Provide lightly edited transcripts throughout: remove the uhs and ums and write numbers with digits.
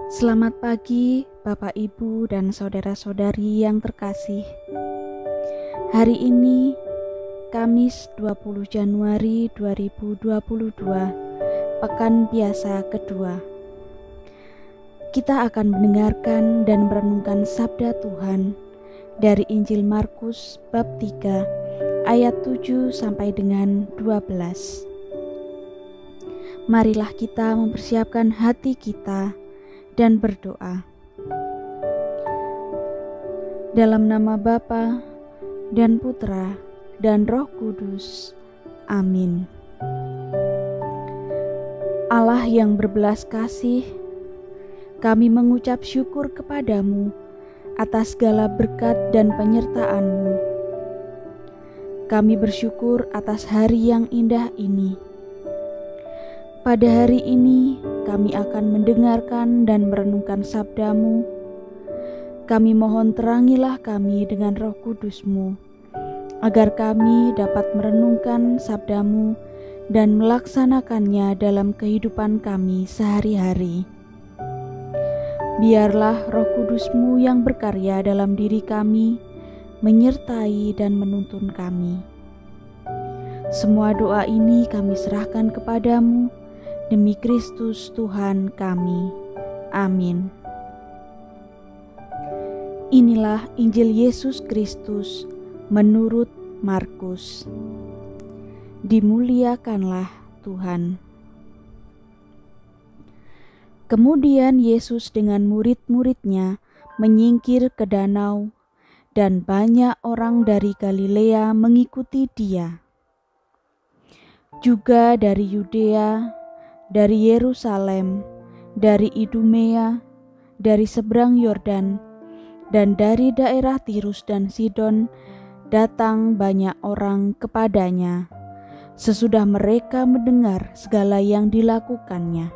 Selamat pagi, Bapak, Ibu, dan saudara-saudari yang terkasih. Hari ini, Kamis 20 Januari 2022, Pekan Biasa kedua. Kita akan mendengarkan dan merenungkan sabda Tuhan dari Injil Markus bab 3 ayat 7 sampai dengan 12. Marilah kita mempersiapkan hati kita dan berdoa. Dalam nama Bapa dan Putra dan Roh Kudus. Amin. Allah yang berbelas kasih, kami mengucap syukur kepadamu atas segala berkat dan penyertaan-Mu. Kami bersyukur atas hari yang indah ini. Pada hari ini, kami akan mendengarkan dan merenungkan sabda-Mu. Kami mohon terangilah kami dengan Roh Kudus-Mu, agar kami dapat merenungkan sabda-Mu dan melaksanakannya dalam kehidupan kami sehari-hari. Biarlah Roh Kudus-Mu yang berkarya dalam diri kami, menyertai dan menuntun kami. Semua doa ini kami serahkan kepadamu, demi Kristus Tuhan kami. Amin. Inilah Injil Yesus Kristus menurut Markus. Dimuliakanlah Tuhan. Kemudian Yesus dengan murid-muridnya menyingkir ke danau, dan banyak orang dari Galilea mengikuti Dia. Juga dari Yudea, dari Yerusalem, dari Idumea, dari seberang Yordan, dan dari daerah Tirus dan Sidon datang banyak orang kepadanya, sesudah mereka mendengar segala yang dilakukannya.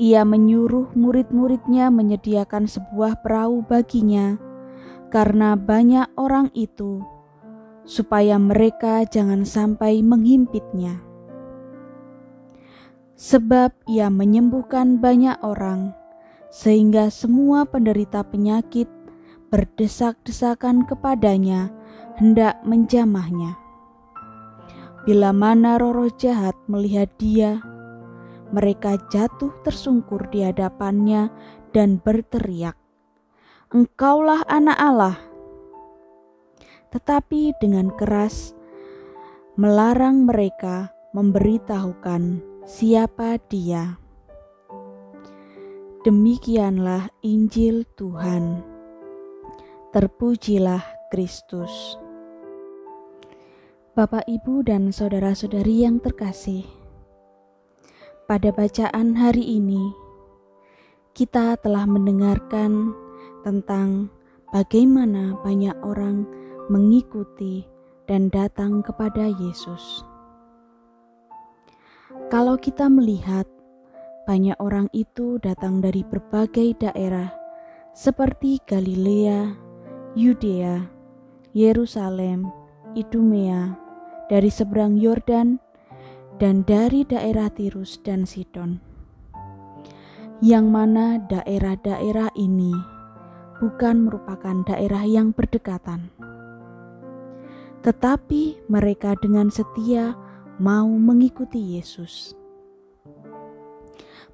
Ia menyuruh murid-muridnya menyediakan sebuah perahu baginya, karena banyak orang itu, supaya mereka jangan sampai menghimpitnya. Sebab ia menyembuhkan banyak orang, sehingga semua penderita penyakit berdesak-desakan kepadanya, hendak menjamahnya. Bila mana roh-roh jahat melihat Dia, mereka jatuh tersungkur di hadapannya dan berteriak, "Engkaulah Anak Allah!" Tetapi dengan keras melarang mereka memberitahukan siapa Dia. Demikianlah Injil Tuhan. Terpujilah Kristus. Bapak, Ibu, dan saudara-saudari yang terkasih, pada bacaan hari ini kita telah mendengarkan tentang bagaimana banyak orang mengikuti dan datang kepada Yesus. Kalau kita melihat, banyak orang itu datang dari berbagai daerah seperti Galilea, Yudea, Yerusalem, Idumea, dari seberang Yordan, dan dari daerah Tirus dan Sidon. Yang mana daerah-daerah ini bukan merupakan daerah yang berdekatan, tetapi mereka dengan setia mau mengikuti Yesus.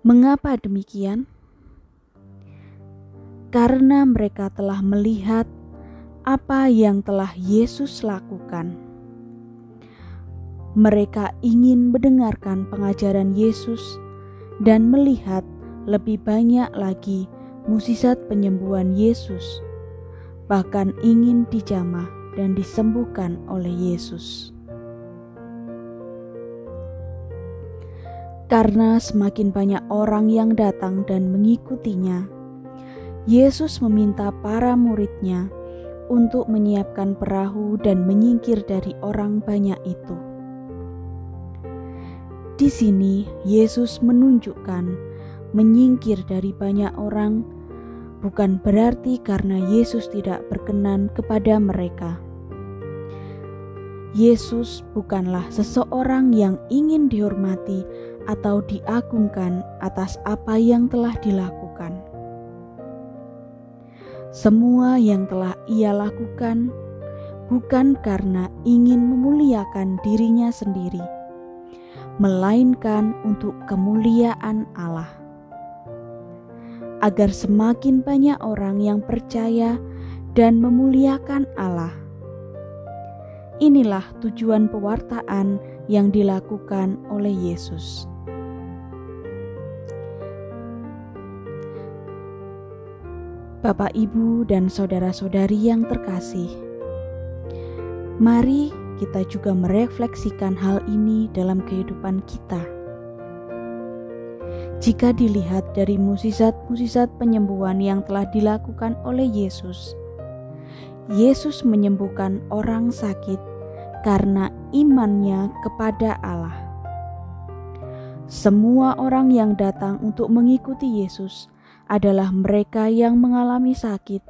Mengapa demikian? Karena mereka telah melihat apa yang telah Yesus lakukan. Mereka ingin mendengarkan pengajaran Yesus dan melihat lebih banyak lagi mukjizat penyembuhan Yesus, bahkan ingin dijamah dan disembuhkan oleh Yesus. Karena semakin banyak orang yang datang dan mengikutinya, Yesus meminta para murid-Nya untuk menyiapkan perahu dan menyingkir dari orang banyak itu. Di sini Yesus menunjukkan menyingkir dari banyak orang bukan berarti karena Yesus tidak berkenan kepada mereka. Yesus bukanlah seseorang yang ingin dihormati atau diagungkan atas apa yang telah dilakukan. Semua yang telah ia lakukan bukan karena ingin memuliakan dirinya sendiri, melainkan untuk kemuliaan Allah, agar semakin banyak orang yang percaya dan memuliakan Allah. Inilah tujuan pewartaan yang dilakukan oleh Yesus. Bapak, Ibu, dan saudara-saudari yang terkasih, mari kita juga merefleksikan hal ini dalam kehidupan kita. Jika dilihat dari mukjizat-mukjizat penyembuhan yang telah dilakukan oleh Yesus, Yesus menyembuhkan orang sakit karena imannya kepada Allah. Semua orang yang datang untuk mengikuti Yesus adalah mereka yang mengalami sakit,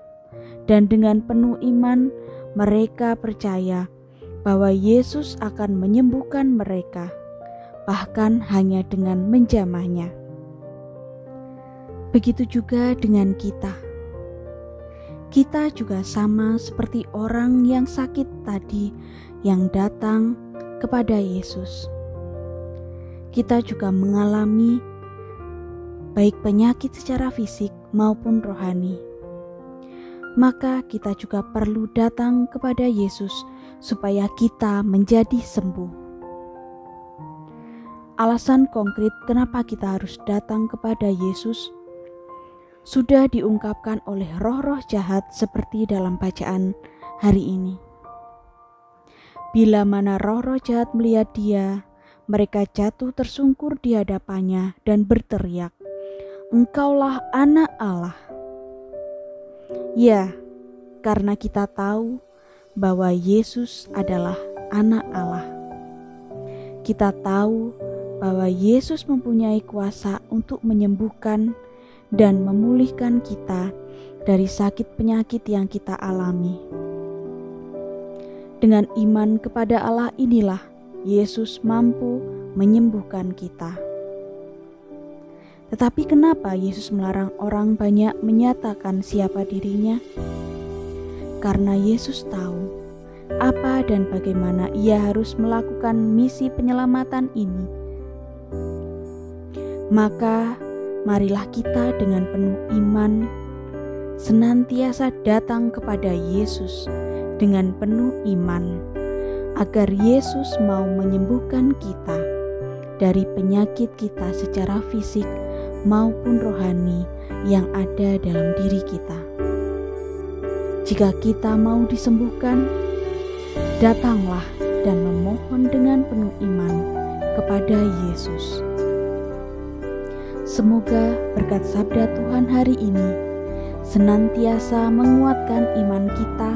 dan dengan penuh iman mereka percaya bahwa Yesus akan menyembuhkan mereka, bahkan hanya dengan menjamahnya. Begitu juga dengan kita. Kita juga sama seperti orang yang sakit tadi yang datang kepada Yesus. Kita juga mengalami baik penyakit secara fisik maupun rohani. Maka kita juga perlu datang kepada Yesus supaya kita menjadi sembuh. Alasan konkret kenapa kita harus datang kepada Yesus sudah diungkapkan oleh roh-roh jahat seperti dalam bacaan hari ini. Bila mana roh-roh jahat melihat dia, mereka jatuh tersungkur di hadapannya dan berteriak, "Engkaulah anak Allah." Ya, karena kita tahu bahwa Yesus adalah anak Allah. Kita tahu bahwa Yesus mempunyai kuasa untuk menyembuhkan dan memulihkan kita dari sakit penyakit yang kita alami. Dengan iman kepada Allah inilah Yesus mampu menyembuhkan kita. Tetapi kenapa Yesus melarang orang banyak menyatakan siapa dirinya? Karena Yesus tahu apa dan bagaimana ia harus melakukan misi penyelamatan ini. Maka marilah kita dengan penuh iman senantiasa datang kepada Yesus dengan penuh iman, agar Yesus mau menyembuhkan kita dari penyakit kita secara fisik maupun rohani yang ada dalam diri kita. Jika kita mau disembuhkan, datanglah dan memohon dengan penuh iman kepada Yesus. Semoga berkat sabda Tuhan hari ini senantiasa menguatkan iman kita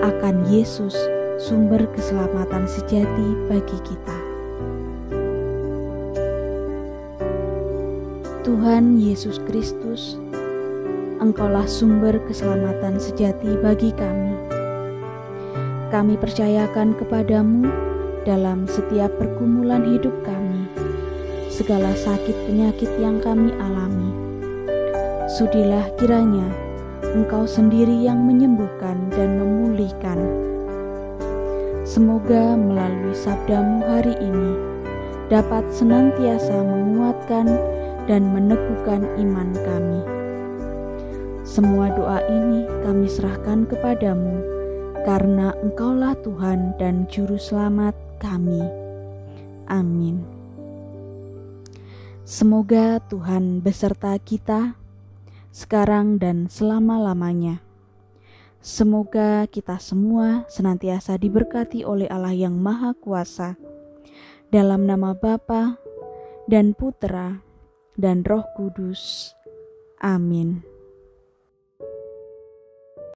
akan Yesus, sumber keselamatan sejati bagi kita. Tuhan Yesus Kristus, Engkaulah sumber keselamatan sejati bagi kami. Kami percayakan kepadamu dalam setiap pergumulan hidup kami, segala sakit penyakit yang kami alami. Sudilah kiranya Engkau sendiri yang menyembuhkan dan memulihkan. Semoga melalui sabdamu hari ini dapat senantiasa menguatkan dan meneguhkan iman kami. Semua doa ini kami serahkan kepadamu, karena Engkaulah Tuhan dan Juru Selamat kami. Amin. Semoga Tuhan beserta kita sekarang dan selama-lamanya. Semoga kita semua senantiasa diberkati oleh Allah yang Maha Kuasa, dalam nama Bapa dan Putera dan Roh Kudus. Amin.